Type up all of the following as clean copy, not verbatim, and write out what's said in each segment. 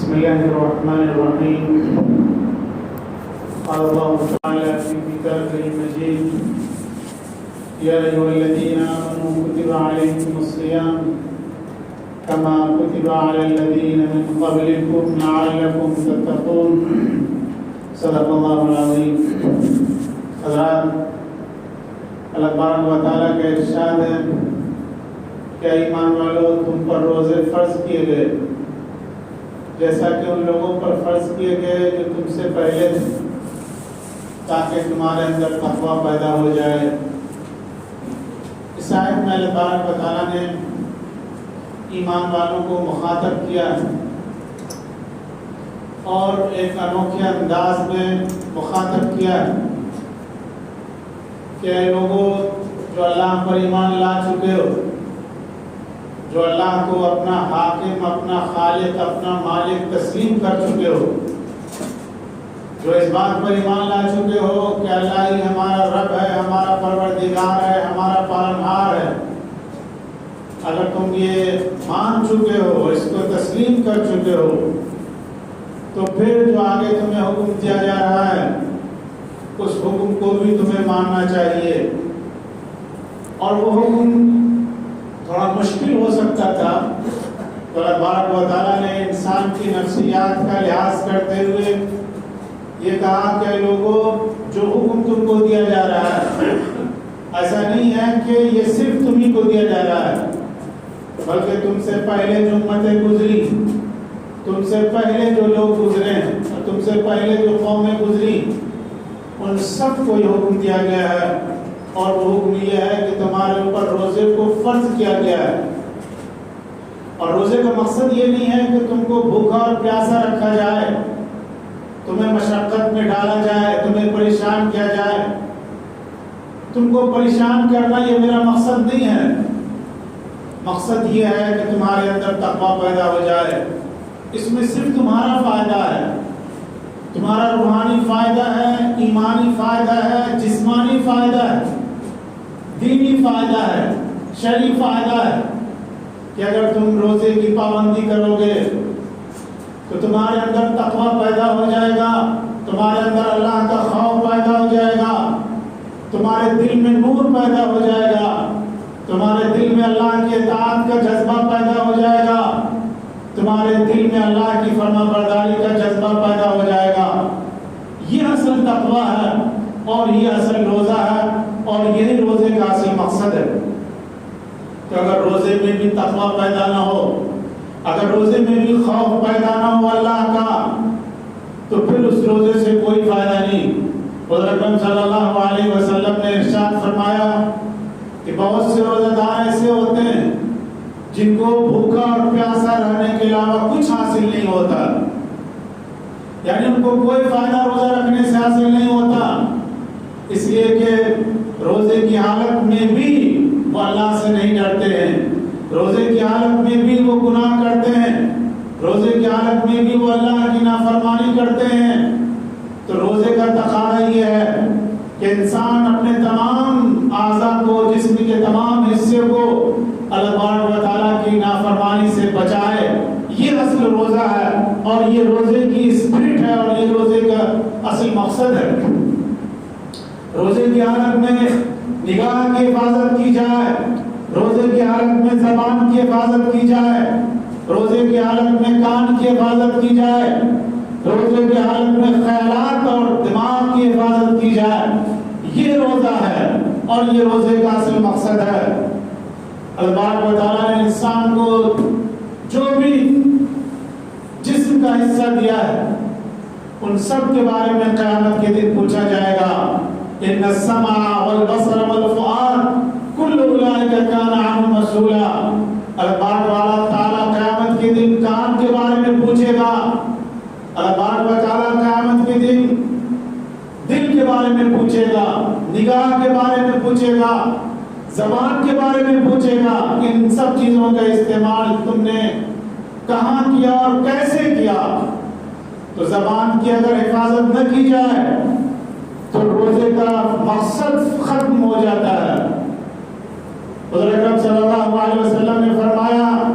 بسم الله الرحمن الرحيم. قال الله تعالى في كتابه المجيد: يا أيها الذين آمنوا كتب عليكم الصيام كما كتب على الذين من قبلكم لعلكم تتقون. صدق الله العظيم. حضرات، اللہ تبارک و تعالیٰ کا ارشاد ہے کہ ایمان والو تم پر روزے فرض کیے گئے جیسا کہ ان لوگوں پر فرض کیے گئے جو تم سے پہلے تھے، تاکہ تمہارے اندر تقویٰ پیدا ہو جائے۔ اس آیت میں اللہ تبارک و تعالیٰ نے ایمان والوں کو مخاطب کیا اور ایک انوکھے انداز میں مخاطب کیا کہ اے لوگوں جو اللہ پر ایمان لا چکے ہو، جو اللہ کو اپنا حاکم، اپنا خالق، اپنا مالک تسلیم کر چکے ہو، جو اس بات پر ایمان لا چکے ہو کہ اللہ ہی ہمارا رب ہے، ہمارا پروردگار ہے، ہمارا پالنہار ہے، اگر تم یہ مان چکے ہو، اس کو تسلیم کر چکے ہو، تو پھر جو آگے تمہیں حکم دیا جا رہا ہے اس حکم کو بھی تمہیں ماننا چاہیے۔ اور وہ حکم تھوڑا مشکل ہو سکتا تھا، تو اللہ تبارک و تعالیٰ نے انسان کی نفسیات کا لحاظ کرتے ہوئے یہ کہا کہ لوگوں جو حکم تم کو دیا جا رہا ہے ایسا نہیں ہے کہ یہ صرف تمہیں کو دیا جا رہا ہے، بلکہ تم سے پہلے جو امتیں گزری، تم سے پہلے جو لوگ گزرے اور تم سے پہلے جو قومیں گزری، ان سب کو یہ حکم دیا گیا ہے۔ اور وہ حکم یہ ہے کہ تمہارے اوپر روزے کو فرض کیا گیا ہے۔ اور روزے کا مقصد یہ نہیں ہے کہ تم کو بھوکا اور پیاسا رکھا جائے، تمہیں مشقت میں ڈالا جائے، تمہیں پریشان کیا جائے۔ تم کو پریشان کرنا یہ میرا مقصد نہیں ہے۔ مقصد یہ ہے کہ تمہارے اندر تقویٰ پیدا ہو جائے۔ اس میں صرف تمہارا فائدہ ہے، تمہارا روحانی فائدہ ہے، ایمانی فائدہ ہے، جسمانی فائدہ ہے، دینی فائدہ ہے، شرعی فائدہ ہے کہ اگر تم روزے کی پابندی کرو گے تو تمہارے اندر تقویٰ پیدا ہو جائے گا، تمہارے اندر اللہ کا خوف پیدا ہو جائے گا، تمہارے دل میں نور پیدا ہو جائے گا، تمہارے دل میں اللہ کی اطاعت کا جذبہ پیدا ہو جائے گا، تمہارے دل میں اللہ کی فرما برداری کا جذبہ پیدا ہو جائے گا۔ یہ اصل تقویٰ ہے اور یہ اصل روزہ ہے اور یہی روزے کا اصل مقصد ہے۔ کہ اگر روزے میں بھی تقویٰ پیدا نہ ہو، اگر روزے میں بھی خوف پیدا نہ ہو اللہ کا، تو پھر اس روزے سے کوئی فائدہ نہیں۔ حضرت اکرم صلی اللہ علیہ وسلم نے ارشاد فرمایا کہ بہت سے روزہ دار ایسے ہوتے ہیں جن کو بھوکا اور پیاسا رہنے کے علاوہ کچھ حاصل نہیں ہوتا، یعنی ان کو کوئی فائدہ روزہ رکھنے سے حاصل نہیں ہوتا، اس لیے کہ روزے کی حالت میں بھی وہ اللہ سے نہیں ڈرتے ہیں، روزے کی حالت میں بھی وہ گناہ کرتے ہیں، روزے کی حالت میں بھی وہ اللہ کی نافرمانی کرتے ہیں۔ تو روزے کا تقاضا یہ ہے کہ انسان اپنے تمام اعضاء کو، جسم کے تمام حصے کو اللہ تبارک و تعالیٰ کی نافرمانی سے بچائے۔ یہ اصل روزہ ہے اور یہ روزے کی اسپرٹ ہے اور یہ روزے کا اصل مقصد ہے۔ روزے کی حالت میں نگاہ کی حفاظت کی جائے، روزے کی حالت میں زبان کی حفاظت کی جائے، روزے کی حالت میں کان کی حفاظت کی جائے، روزے کی حالت میں خیالات اور دماغ کی حفاظت کی جائے۔ یہ روزہ ہے اور یہ روزے کا اصل مقصد ہے۔ اللہ تبارک و تعالیٰ نے انسان کو جو بھی جسم کا حصہ دیا ہے ان سب کے بارے میں قیامت کے دن پوچھا جائے گا۔ ان السمع والبصر والفؤاد کل اولئک کان عنہ مسئولا۔ اللہ تبارک و تعالیٰ قیامت کے دن کان کے بارے میں پوچھے گا، اللہ تبارک و تعالیٰ قیامت کے دن دل کے بارے میں پوچھے گا، نگاہ کے بارے میں پوچھے گا، زبان کے بارے میں پوچھے گا۔ ان سب چیزوں کا استعمال تم نے کہاں کیا اور کیسے کیا؟ تو زبان کی اگر حفاظت نہ کی جائے تو روزے کا مقصد ختم ہو جاتا ہے۔ حضرت اکرم صلی اللہ علیہ وسلم نے فرمایا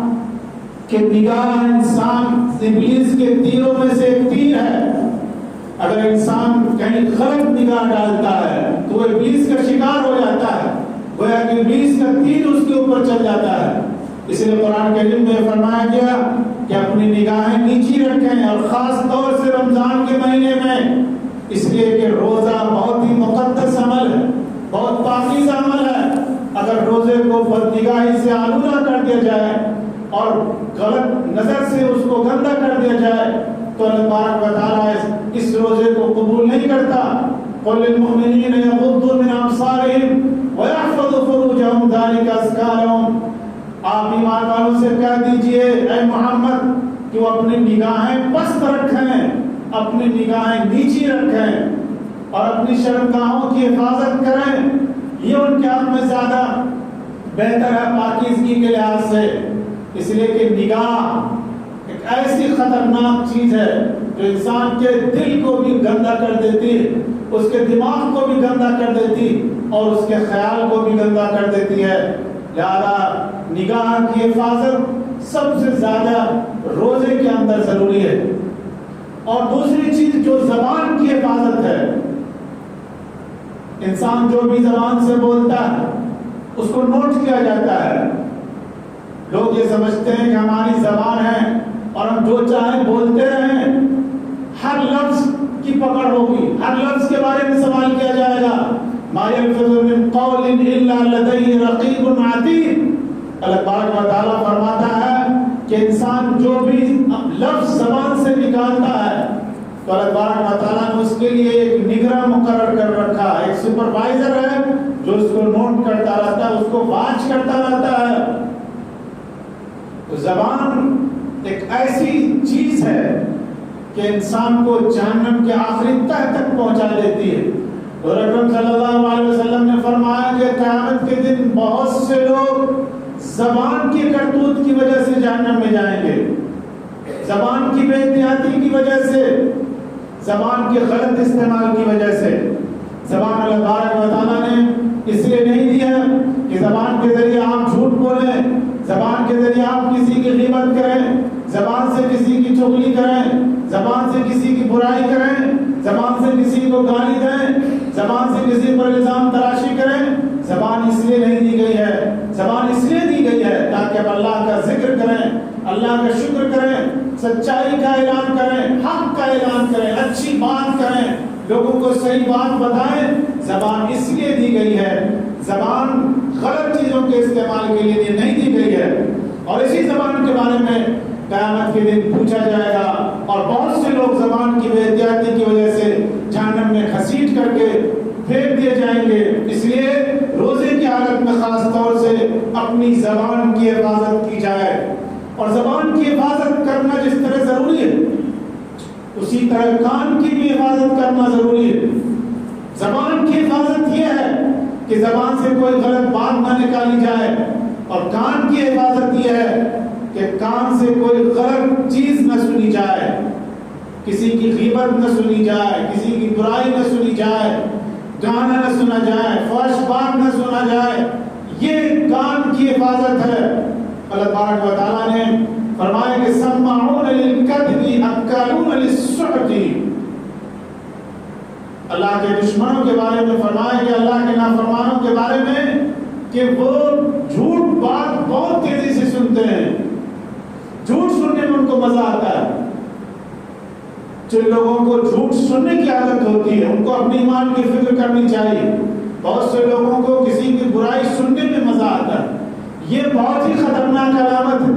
کہ نگاہ انسان ابلیس کے تیروں میں سے ایک تیر ہے. اگر انسان کہیں غلط نگاہ ڈالتا ہے تو وہ ابلیس کا شکار ہو جاتا ہے، گویا کہ ابلیس کا تیر اس کے اوپر چل جاتا ہے. اس لیے قرآن کریم میں فرمایا گیا کہ اپنی نگاہیں نیچی رکھیں، اور خاص طور سے رمضان کے مہینے میں، اس لیے کہ روزہ بہت ہی مقدس عمل ہے، بہت پاکیزہ عمل ہے. اگر روزے کو بدنگاہی سے آلودہ کر دیا جائے اور غلط نظر سے اس کو گندا کر دیا جائے تو اللہ تبارک و تعالیٰ اس روزے کو قبول نہیں کرتا. قل للمؤمنین یغضوا من ابصارهم ويحفظوا فروجهم ذلك ازکیٰ لهم. آپ ایمان والوں سے کہہ دیجئے اے محمد کہ وہ اپنی نگاہیں پست رکھیں، اپنی نگاہیں نیچی رکھیں اور اپنی شرمگاہوں کی حفاظت کریں. یہ ان کے حق میں زیادہ بہتر ہے پاکیزگی کے لحاظ سے. اس لیے کہ نگاہ ایک ایسی خطرناک چیز ہے جو انسان کے دل کو بھی گندا کر دیتی، اس کے دماغ کو بھی گندا کر دیتی اور اس کے خیال کو بھی گندا کر دیتی ہے. لہذا نگاہ کی حفاظت سب سے زیادہ روزے کے اندر ضروری ہے. اور دوسری چیز جو زبان کی حفاظت ہے، انسان جو بھی زبان سے بولتا ہے اس کو نوٹ کیا جاتا ہے. لوگ یہ سمجھتے ہیں کہ ہماری زبان ہے اور ہم جو چاہیں بولتے رہیں، ہر لفظ کی پکڑ ہوگی، ہر لفظ کے بارے میں سوال کیا جائے گا. ما يلفظ من قول الا لديه رقيب عتيد. اللہ تبارک و تعالیٰ فرماتا ہے کہ انسان جو بھی لفظ زبان سے نکالتا ہے تو اللہ تبارک و تعالیٰ نے اس کے لیے ایک نگراں مقرر کر رکھا ہے، ایک سپروائزر ہے جو اس کو نوٹ کرتا رہتا ہے، اس کو واچ کرتا رہتا ہے. تو زبان ایک ایسی چیز ہے کہ انسان کو جہنم کے آخری تہ تک پہنچا دیتی ہے. اور اکرم صلی اللہ علیہ وسلم نے فرمایا کہ قیامت کے دن بہت سے لوگ زبان کی کرتوت کی وجہ سے جہنم میں جائیں گے، زبان کی بے احتیاطی کی وجہ سے، زبان کے غلط استعمال کی وجہ سے. زبان اللہ تبارک و تعالیٰ نے اس لیے نہیں دیا کہ زبان کے ذریعے آپ جھوٹ بولیں، زبان کے ذریعے آپ کسی کی غیبت کریں، زبان سے کسی کی چغلی کریں، زبان سے کسی کی برائی کریں، زبان سے کسی کو گالی دیں، زبان سے کسی پر الزام تراشی کریں. زبان اس لیے نہیں دی گئی ہے، زبان اس لیے دی گئی ہے تاکہ اب اللہ کا ذکر کریں، اللہ کا شکر کریں، سچائی کا اعلان کریں، حق کا اعلان کریں، اچھی بات کریں، لوگوں کو صحیح بات بتائیں. زبان اس لیے دی گئی ہے، زبان غلط چیزوں کے استعمال کے لیے نہیں دی گئی ہے. اور اسی زبان کے بارے میں قیامت کے دن پوچھا جائے گا اور بہت سے لوگ زبان کی بے احتیاطی کی وجہ سے جہنم میں گھسیٹ کر کے پھینک دیے جائیں گے. اس لیے روزے کی حالت میں خاص طور سے اپنی زبان کی حفاظت کی جائے. اور زبان کی حفاظت کرنا جس طرح ضروری ہے اسی طرح کان کی بھی حفاظت کرنا ضروری ہے. زبان کی حفاظت یہ ہے کہ زبان سے کوئی غلط بات نہ نکالی جائے، اور کان کی حفاظت یہ ہے کہ کان سے کوئی غلط چیز نہ سنی جائے، کسی کی غیبت نہ سنی جائے، کسی کی برائی نہ سنی جائے، گانا نہ سنا جائے، فحش بات نہ سنا جائے. یہ کان کی حفاظت ہے. اللہ تبارک و تعالیٰ نے فرمایا کہ سماعون للکذب اکالون للسحت. اللہ کے دشمنوں کے بارے میں فرمایا کہ اللہ کے نافرمانوں کے بارے میں کہ وہ جھوٹ بات بہت تیزی سے سنتے ہیں، جھوٹ سننے میں ان کو مزہ آتا ہے. جن لوگوں کو جھوٹ سننے کی عادت ہوتی ہے ان کو اپنی ایمان کی فکر کرنی چاہیے. بہت سے لوگوں کو کسی کی برائی سننے میں مزہ آتا ہے. یہ بہت ہی خطرناک علامت ہے.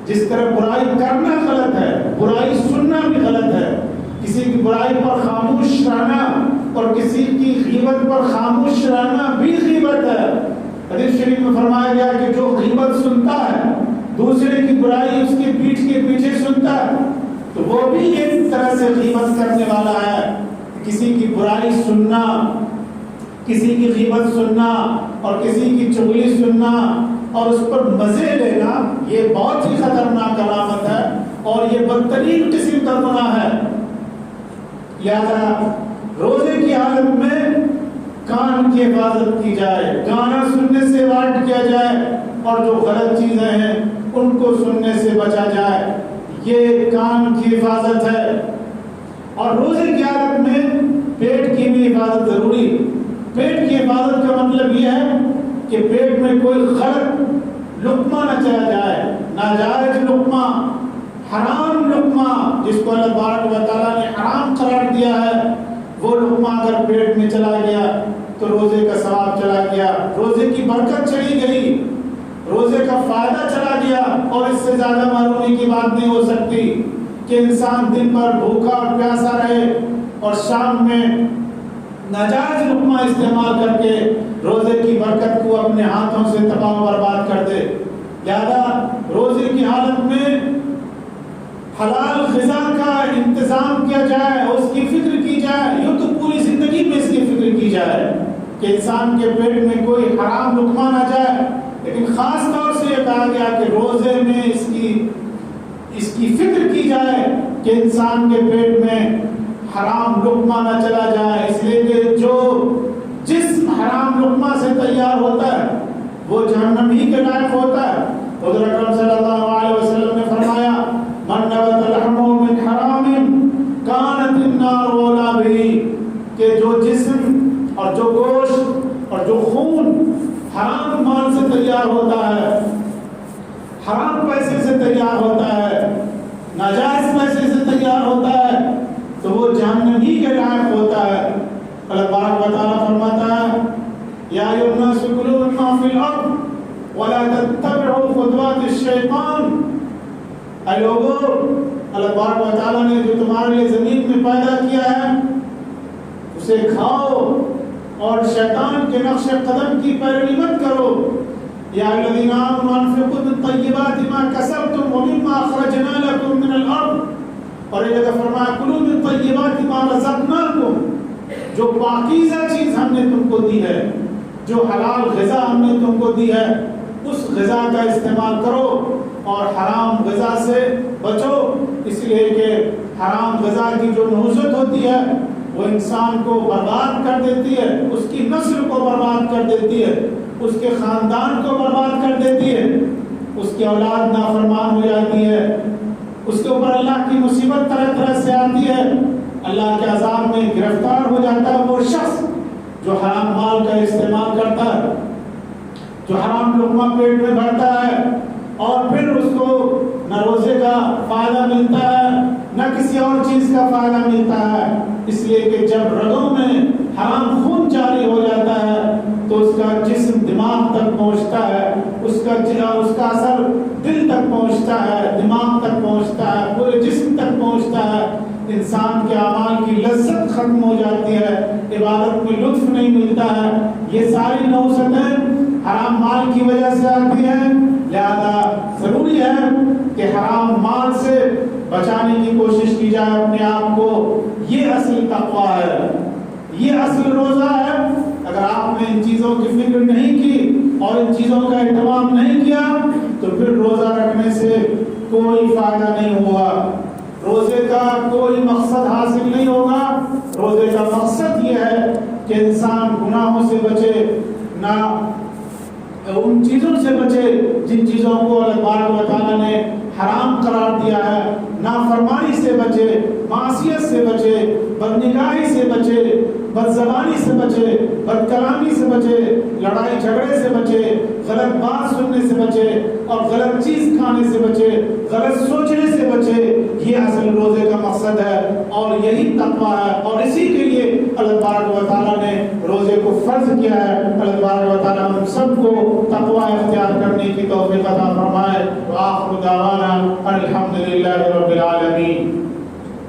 جس طرح برائی کرنا غلط ہے، برائی سننا بھی غلط ہے. کسی کی برائی پر خاموش رہنا اور کسی کی غیبت پر خاموش رہنا بھی غیبت ہے. حدیث شریف میں فرمایا گیا کہ جو غیبت سنتا ہے، دوسرے کی برائی اس کی پیٹھ کے پیچھے سنتا ہے، تو وہ بھی ایک طرح سے غیبت کرنے والا ہے. کسی کی برائی سننا، کسی کی غیبت سننا اور کسی کی چغلی سننا اور اس پر مزے لینا، یہ بہت ہی خطرناک علامت ہے اور یہ بدترین قسم کا گناہ ہے. لہذا روزے کی حالت میں کان کی حفاظت کی جائے، گانا سننے سے اوائڈ کیا جائے اور جو غلط چیزیں ہیں ان کو سننے سے بچا جائے. یہ کان کی حفاظت ہے، اور روزے کی حالت میں پیٹ کی بھی حفاظت ضروری۔ پیٹ کی حفاظت کا مطلب یہ ہے کہ پیٹ میں کوئی غلط لقمہ نہ چلا جائے، ناجائز لقمہ، حرام لقمہ جس کو اللہ تبارک و تعالیٰ نے حرام قرار دیا ہے، وہ لقمہ اگر پیٹ میں چلا گیا تو روزے کا ثواب چلا گیا، روزے کی برکت چلی گئی، روزے کا فائدہ چلا گیا۔ اور اس سے زیادہ معلومی کی بات نہیں ہو سکتی کہ انسان دن بھر بھوکا اور پیاسا رہے اور شام میں ناجائز لقمہ استعمال کر کے روزے کی برکت کو اپنے ہاتھوں سے تباہ و برباد کر دے۔ لہذا روزے کی حالت میں حلال غذا کا انتظام کیا جائے، اس کی فکر کی جائے، یوں تو پوری زندگی میں اس کی فکر کی جائے کہ انسان کے پیٹ میں کوئی حرام لقمہ نہ جائے، لیکن خاص طور سے یہ کہا گیا کہ روزے میں اس کی فکر کی جائے کہ انسان کے پیٹ میں حرام لقمہ نہ چلا جائے، اس لیے کہ جو جسم حرام لقمہ سے تیار ہوتا ہے وہ جہنم ہی کے لائق ہوتا ہے۔ حضور اکرم صلی اللہ علیہ وسلم نے فرمایا من نبت لحمہ من حرام کانت النار اولی بہ، کہ جو جسم اور جو گوشت اور جو خون حرام مال سے تیار ہوتا ہے، حرام پیسے سے تیار ہوتا ہے، ناجائز پیسے سے تیار ہوتا ہے، تو وہ جہنم ہی کے لائق ہوتا ہے۔ اللہ تبارک و تعالیٰ فرماتا ہے یا ایھا الناس کلوا مما فی الارض ولا تتبعوا خطوات الشیطان، اے لوگو، اللہ تبارک و تعالیٰ نے جو تمہارے لیے زمین میں پیدا کیا ہے اسے کھاؤ اور شیطان کے نقش قدم کی پیروی مت کرو۔ یا الذین آمنوا انفقوا من طیبات ما کسبتم ومما اخرجنا لکم من الارض، اور ایک جگہ فرمایا کلوا من طیبات ما رزقناکم، جو پاکیزہ چیز ہم نے تم کو دی ہے، جو حلال غذا ہم نے تم کو دی ہے، اس غذا کا استعمال کرو اور حرام غذا سے بچو، اس لیے کہ حرام غذا کی جو نحوست ہوتی ہے وہ انسان کو برباد کر دیتی ہے، اس کی نسل کو برباد کر دیتی ہے، اس کے خاندان کو برباد کر دیتی ہے، اس کی اولاد نافرمان ہو جاتی ہے، اس کے اوپر اللہ کی مصیبت طرح طرح سے آتی ہے، اللہ کے عذاب میں گرفتار ہو جاتا ہے وہ شخص جو حرام مال کا استعمال کرتا ہے، جو حرام لقمہ پیٹ میں بھرتا ہے، اور پھر اس کو نہ روزے کا فائدہ ملتا ہے نہ کسی اور چیز کا فائدہ ملتا ہے، اس لیے کہ جب رگوں میں حرام خون جاری ہو جاتا ہے تو اس کا جسم دماغ تک پہنچتا ہے، اس کا اثر دل تک پہنچتا ہے، دماغ تک پہنچتا ہے، پورے جسم تک پہنچتا ہے، انسان کے اعمال کی لذت ختم ہو جاتی ہے، عبادت میں لطف نہیں ملتا ہے۔ یہ ساری نحوستیں حرام مال کی وجہ سے آتی ہیں، لہذا ضروری ہے کہ حرام مال سے بچانے کی کوشش کی جائے اپنے آپ کو۔ یہ اصل تقویٰ ہے، یہ اصل روزہ ہے۔ اگر آپ نے ان چیزوں کی فکر نہیں کی اور ان چیزوں کا اہتمام نہیں کیا تو پھر روزہ رکھنے سے کوئی فائدہ نہیں ہوگا، روزے کا کوئی مقصد حاصل نہیں ہوگا۔ روزے کا مقصد یہ ہے کہ انسان گناہوں سے بچے، نہ ان چیزوں سے بچے جن چیزوں کو اللہ تبارک و تعالیٰ نے حرام قرار دیا ہے، نافرمانی سے بچے، معصیت سے بچے، بدنگاہی سے بچے، بد زبانی سے بچے، بد کلامی سے بچے، لڑائی جھگڑے سے بچے، غلط بات سننے سے بچے اور غلط چیز کھانے سے بچے، غلط سوچنے سے بچے۔ یہ اصل روزے کا مقصد ہے اور یہی تقویٰ ہے، اور اسی کے لیے اللہ تبارک و تعالیٰ نے روزے کو فرض کیا ہے۔ اللہ تبارک و تعالیٰ ہم سب کو تقویٰ اختیار کرنے کی توفیق عطا فرمائے۔ وآخر دعوانا الحمدللہ رب العالمین۔